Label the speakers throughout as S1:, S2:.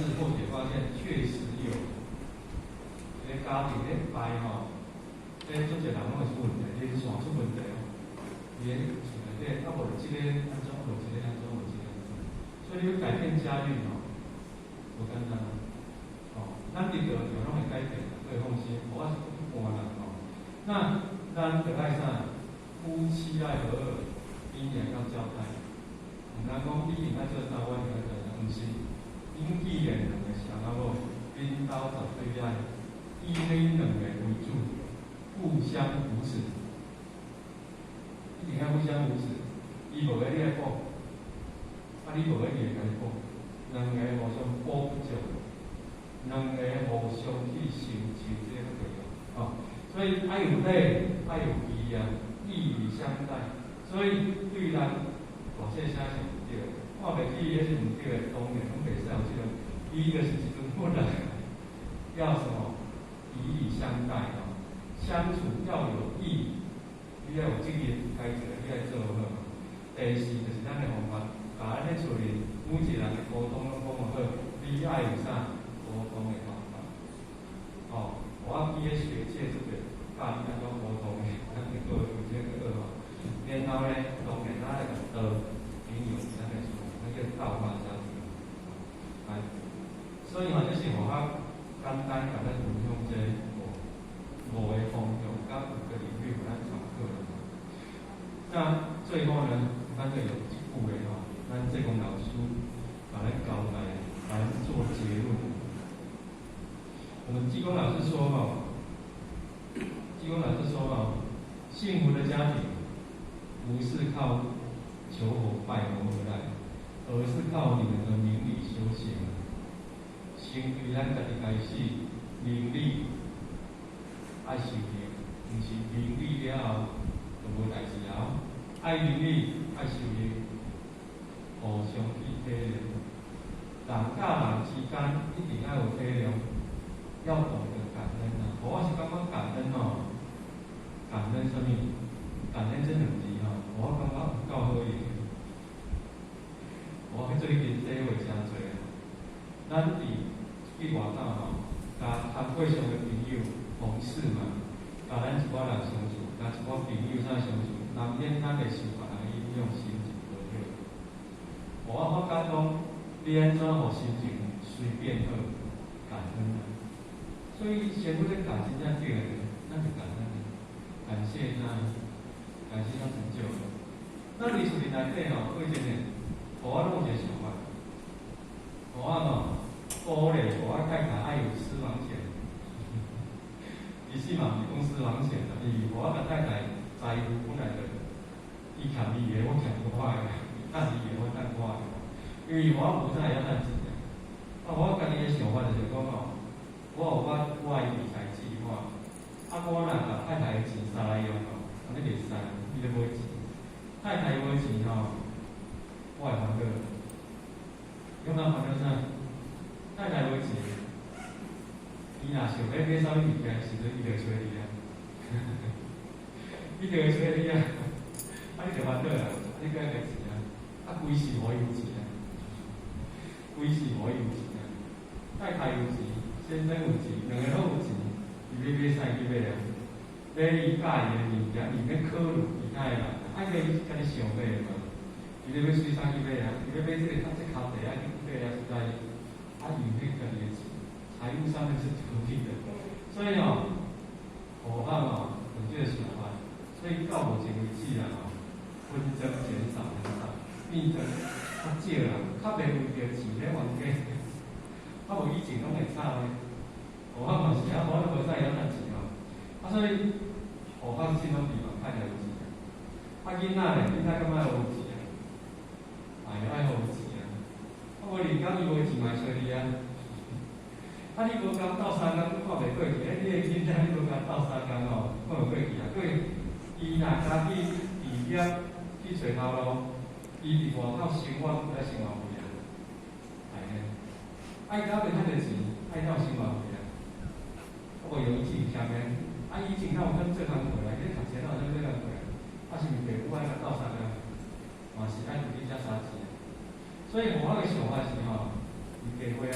S1: 是或许发现确实有，这个家庭咧摆吼，这做一人拢会出问题，连线出问题哦，连厝内底啊无就即个安怎，无即个安怎，无即个安怎，所以你要改变家运哦，无简单哦，咱伫着就拢会改变的，所以放心，我是不般人哦。那咱就爱啥？夫妻爱和二，阴阳要交代。唔通讲你应该做啥，我应该做啥，唔是。因既然两个想要无，领导就对爱，以呢两个为主，互相扶持，一定要互相扶持。伊无个你来补，啊你无个伊会甲你补，两个互相补不足，两个互相去成就这个对象，哦。所以爱有礼，爱有义啊，义与相待。所以对咱大细声是唔对，看袂起也是唔对的，当然拢袂使有这种。第一个是一种不能，要什么以礼相待啊，相处要有义，你要有这个该做，你要做好。第四就是咱的方法，把咱咧厝里每一个人的沟通拢讲好，你爱有啥沟通的方法？哦，我记咧学界这个。教你安怎沟通的，咱就做有这个哦。然后呢，当然咱那个道，朋友咱来说，那叫道法相承。哎，所以嘛，就是我较简单甲咱分享这五个方向，甲5个领域互咱上课的。那最后呢，咱就有一句话哦，咱这公老师把咱交代，把咱做结论。我们济公老师说哦。济公老师说哦，幸福的家庭不是靠求佛拜佛而来，而是靠你们的明理修行。先对咱家己开始，明理爱修行，毋是明理了后就无代志了。爱明理，爱修行，互相去体谅。人甲人之间一定要有体谅，要懂得感恩啊！我是感觉感恩哦。感恩什么？感恩这两字吼，我感觉有够好用。我最近体会真多啊。咱去外口吼，甲工会上的朋友、同事嘛，甲咱一寡人相处，甲一寡朋友啥相处，难免咱会受别人影响，心情不好。我感觉讲，你安怎互心情随便好，感恩啊。所以先不是感情这对的，那就感恩。感谢他，感谢他成就。那你厝里内底吼，为真诶，我拢有一个想法，我吼鼓励我太太爱有私房钱，其实嘛是讲私房钱啦，因为我甲太太财富本来就，伊欠伊个，我欠我个，趁伊个我趁我个，因为我无啥会晓趁钱个。啊，我家己诶想法就是讲吼，我有我诶理财计划。啊，我若甲太太的钱三来用吼，安尼袂使，伊咧买钱。太太买钱吼，我会烦恼。用咱烦恼啥？太太买钱，伊若想要买啥物物件，时阵伊就找你啊。伊就会找你啊，啊你就烦恼啦，你该买钱啊，啊规是我有钱啊，规是我有钱啊。太太有钱，先生有钱，两个都有钱。伊要买啥去买啊？买伊喜欢的物件，伊免考虑其他的人，爱买伊家己想买的嘛。伊要随啥去买啊？伊要买这个脚底啊，去买啊，实在啊，伊免家己的钱，财务上面是独立的。所以哦，我哦有这个想法，所以到目前为止啊，纷争减少很少，变成较少人，较袂为着钱咧冤家，啊无以前拢会吵咧。我嘛是啊，我都无使晓趁钱哦。啊，所以我放心拢比嘛太太有钱啊。啊，囡仔咧，囡仔感觉有钱啊，哎，爱好有钱啊。啊，无人讲伊无钱嘛，找你啊。啊，你无讲斗3工，看袂过去。你个囡仔你无讲斗3工哦，看袂过去啊。过伊若家己毕业去找头路，伊伫外口生活不爱生活费啊。哎嘿，爱搞袂趁着钱，爱到生活费啊。我有以前听的，啊以前哪有跟做工课来，你读册哪有做工课啊？啊是毋爸母爱甲斗相共，嘛是爱自己才三钱。所以我个想法是吼，你家伙啊，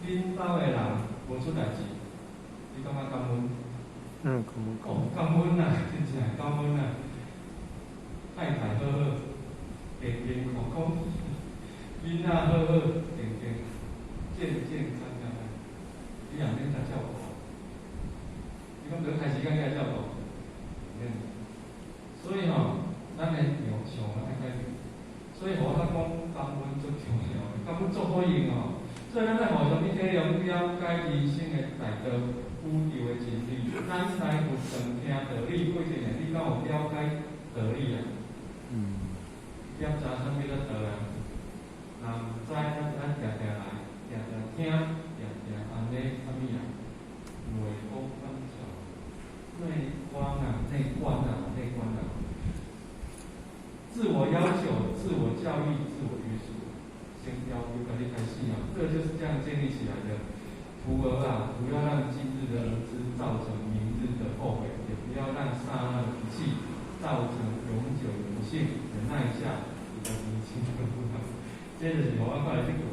S1: 恁兜的人无出代志，你感觉感恩？感恩啊，真正感恩啊！太太好好，健健康康，囡仔好好，健康康，你也免才照顾。你讲要开时间来照顾，所以咱的上爱改变。所以我讲感恩最重要，感恩做好用所以咱在互相去体谅、了解人生的大道、宇宙的真理。咱来有常听道理，过一年你敢有了解道理啊？检查啥物叫道啊？若毋知，咱常来，常听，常安尼啥物啊？内观感受，内观啊！自我要求、自我教育、自我约束。先要求把你开始这就是这样建立起来的。徒儿啊，不要让今日的儿子造成明日的后悔，也不要让刹那的脾气造成永久的不幸。忍耐一下，你的脾气就不好。接着是我要过来这个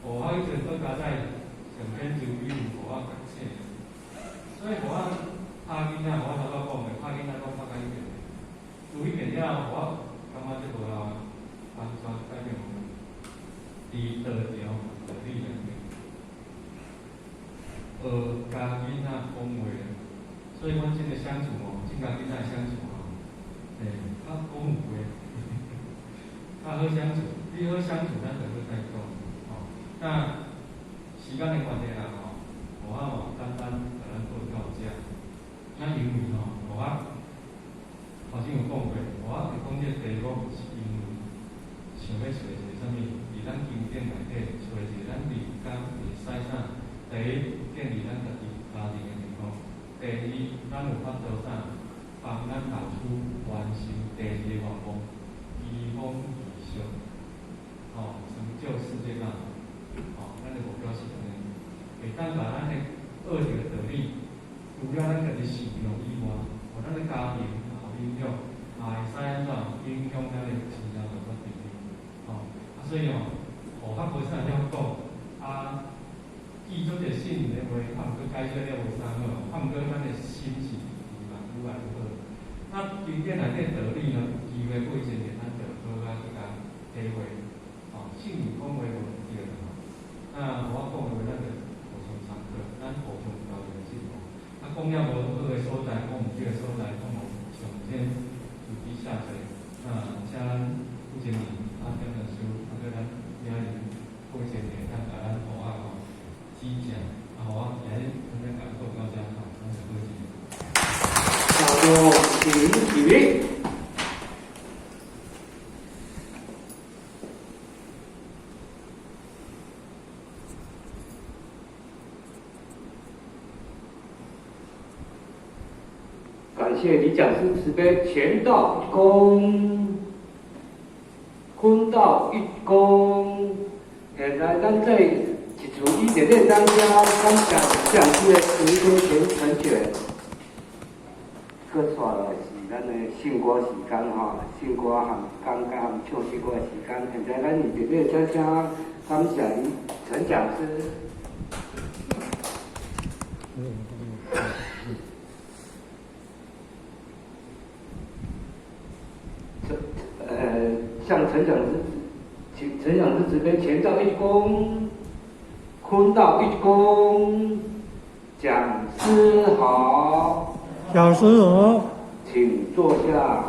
S1: 我一直都加在上边注意我读册，所以我拍囡仔，我头先讲的，拍囡仔讲拍较一遍，注意遍了，我感觉这无完全改变我们。伫道条道理内面，甲囡仔讲话，所以阮即个相处即甲囡仔相处较讲有话，较好相处。你好相处，咱就好再讲那时间的关系啦我单单甲咱讲到遮。那因为我头先有讲过，我是讲这个题目是因为想要找一个啥物？咱经典内底找一个咱人间会使啥？第一，建立咱家己家庭的情况；第二，咱有法度啥？帮咱老师完成第二个愿望，移风易俗，成就世界大同。咱的目标是安尼，会当把咱的学着的道理，除了咱家己使用以外，互咱的家庭也影响，也会使安怎影响咱的亲人和朋友。所以互较无啥了讲记做者信任的话，毋过解释了无啥好，毋过咱的心是愈来愈好。那经典内底道理有机会过一年，咱就好去甲体会。信任讲话无对的那我讲的话，咱就互相参考，咱互相交流进步。讲了无好的所在，讲毋对的所在，讲无上天自己下垂。请负责人点本书。咱领人过一年，咱甲咱互指正，我今日咱甲做到遮咱就过一年。
S2: 请起立。感谢李讲师慈悲，乾道一公，坤道一公。现在咱这一处一点点当家，感谢讲师的慈悲全成全。搁带来是咱的信歌时间信歌含讲甲含唱诗歌的时间。现在咱一点点请感谢陈讲师。向陈讲师慈悲，乾道一公，坤道一公，讲师好，
S3: 讲师好，
S2: 请坐下。